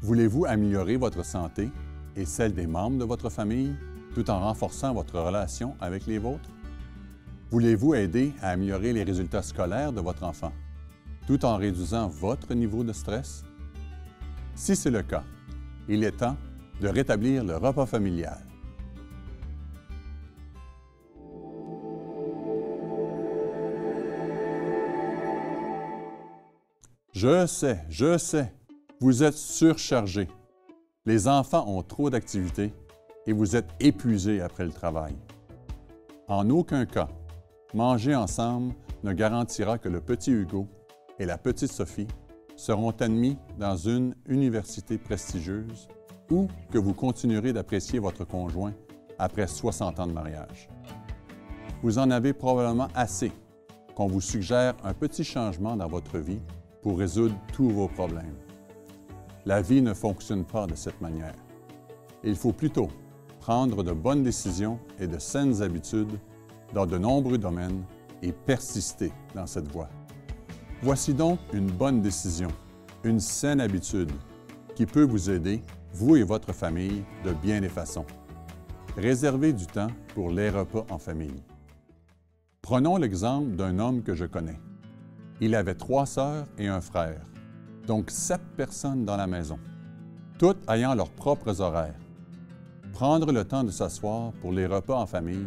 Voulez-vous améliorer votre santé et celle des membres de votre famille tout en renforçant votre relation avec les vôtres? Voulez-vous aider à améliorer les résultats scolaires de votre enfant tout en réduisant votre niveau de stress? Si c'est le cas, il est temps de rétablir le repas familial. Je sais, vous êtes surchargé. Les enfants ont trop d'activités et vous êtes épuisé après le travail. En aucun cas, manger ensemble ne garantira que le petit Hugo et la petite Sophie seront admis dans une université prestigieuse ou que vous continuerez d'apprécier votre conjoint après 60 ans de mariage. Vous en avez probablement assez qu'on vous suggère un petit changement dans votre vie pour résoudre tous vos problèmes. La vie ne fonctionne pas de cette manière. Il faut plutôt prendre de bonnes décisions et de saines habitudes dans de nombreux domaines et persister dans cette voie. Voici donc une bonne décision, une saine habitude qui peut vous aider, vous et votre famille, de bien des façons. Réservez du temps pour les repas en famille. Prenons l'exemple d'un homme que je connais. Il avait 3 sœurs et un frère, donc 7 personnes dans la maison, toutes ayant leurs propres horaires. Prendre le temps de s'asseoir pour les repas en famille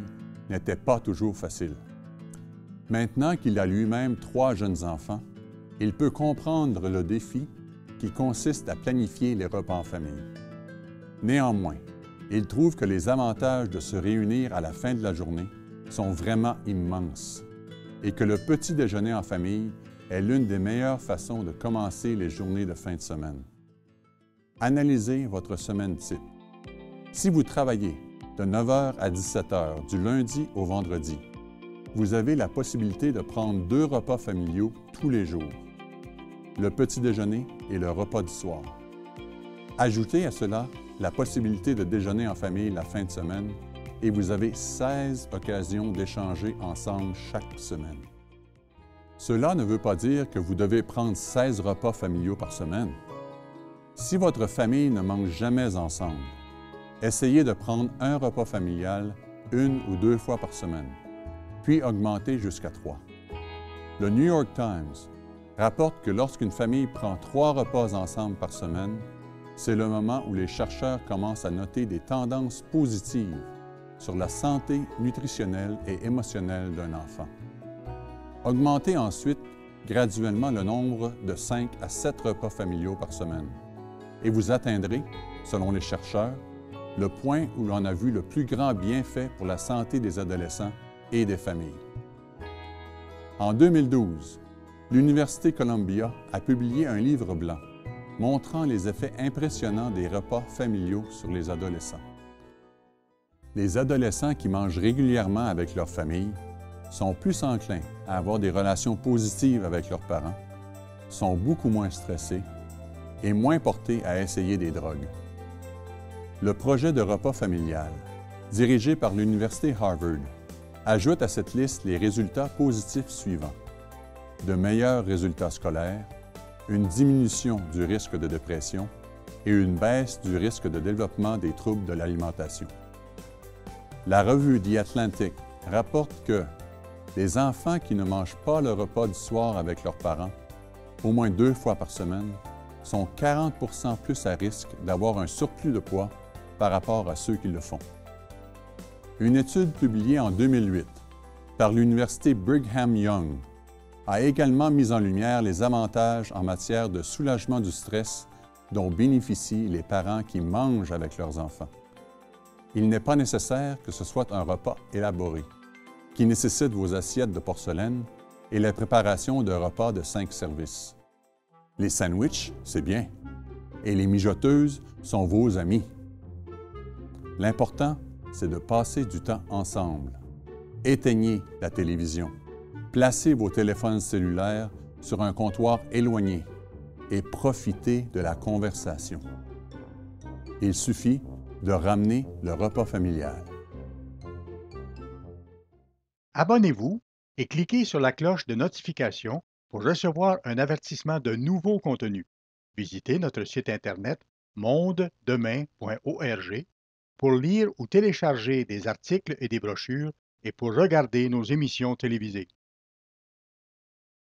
n'était pas toujours facile. Maintenant qu'il a lui-même 3 jeunes enfants, il peut comprendre le défi qui consiste à planifier les repas en famille. Néanmoins, il trouve que les avantages de se réunir à la fin de la journée sont vraiment immenses et que le petit déjeuner en famille est l'une des meilleures façons de commencer les journées de fin de semaine. Analysez votre semaine type. Si vous travaillez de 9 h à 17 h du lundi au vendredi, vous avez la possibilité de prendre 2 repas familiaux tous les jours, le petit déjeuner et le repas du soir. Ajoutez à cela la possibilité de déjeuner en famille la fin de semaine et vous avez 16 occasions d'échanger ensemble chaque semaine. Cela ne veut pas dire que vous devez prendre 16 repas familiaux par semaine. Si votre famille ne mange jamais ensemble, essayez de prendre un repas familial 1 ou 2 fois par semaine, puis augmentez jusqu'à 3. Le New York Times rapporte que lorsqu'une famille prend 3 repas ensemble par semaine, c'est le moment où les chercheurs commencent à noter des tendances positives sur la santé nutritionnelle et émotionnelle d'un enfant. Augmentez ensuite graduellement le nombre de 5 à 7 repas familiaux par semaine et vous atteindrez, selon les chercheurs, le point où l'on a vu le plus grand bienfait pour la santé des adolescents et des familles. En 2012, l'Université Columbia a publié un livre blanc montrant les effets impressionnants des repas familiaux sur les adolescents. Les adolescents qui mangent régulièrement avec leur famille sont plus enclins à avoir des relations positives avec leurs parents, sont beaucoup moins stressés et moins portés à essayer des drogues. Le projet de repas familial, dirigé par l'Université Harvard, ajoute à cette liste les résultats positifs suivants: de meilleurs résultats scolaires, une diminution du risque de dépression et une baisse du risque de développement des troubles de l'alimentation. La revue The Atlantic rapporte que les enfants qui ne mangent pas le repas du soir avec leurs parents, au moins 2 fois par semaine, sont 40 % plus à risque d'avoir un surplus de poids par rapport à ceux qui le font. Une étude publiée en 2008 par l'Université Brigham Young a également mis en lumière les avantages en matière de soulagement du stress dont bénéficient les parents qui mangent avec leurs enfants. Il n'est pas nécessaire que ce soit un repas élaboré, qui nécessite vos assiettes de porcelaine et la préparation de repas de 5 services. Les sandwichs, c'est bien, et les mijoteuses sont vos amis. L'important, c'est de passer du temps ensemble. Éteignez la télévision. Placez vos téléphones cellulaires sur un comptoir éloigné et profitez de la conversation. Il suffit de ramener le repas familial. Abonnez-vous et cliquez sur la cloche de notification pour recevoir un avertissement de nouveaux contenus. Visitez notre site Internet mondedemain.org pour lire ou télécharger des articles et des brochures et pour regarder nos émissions télévisées.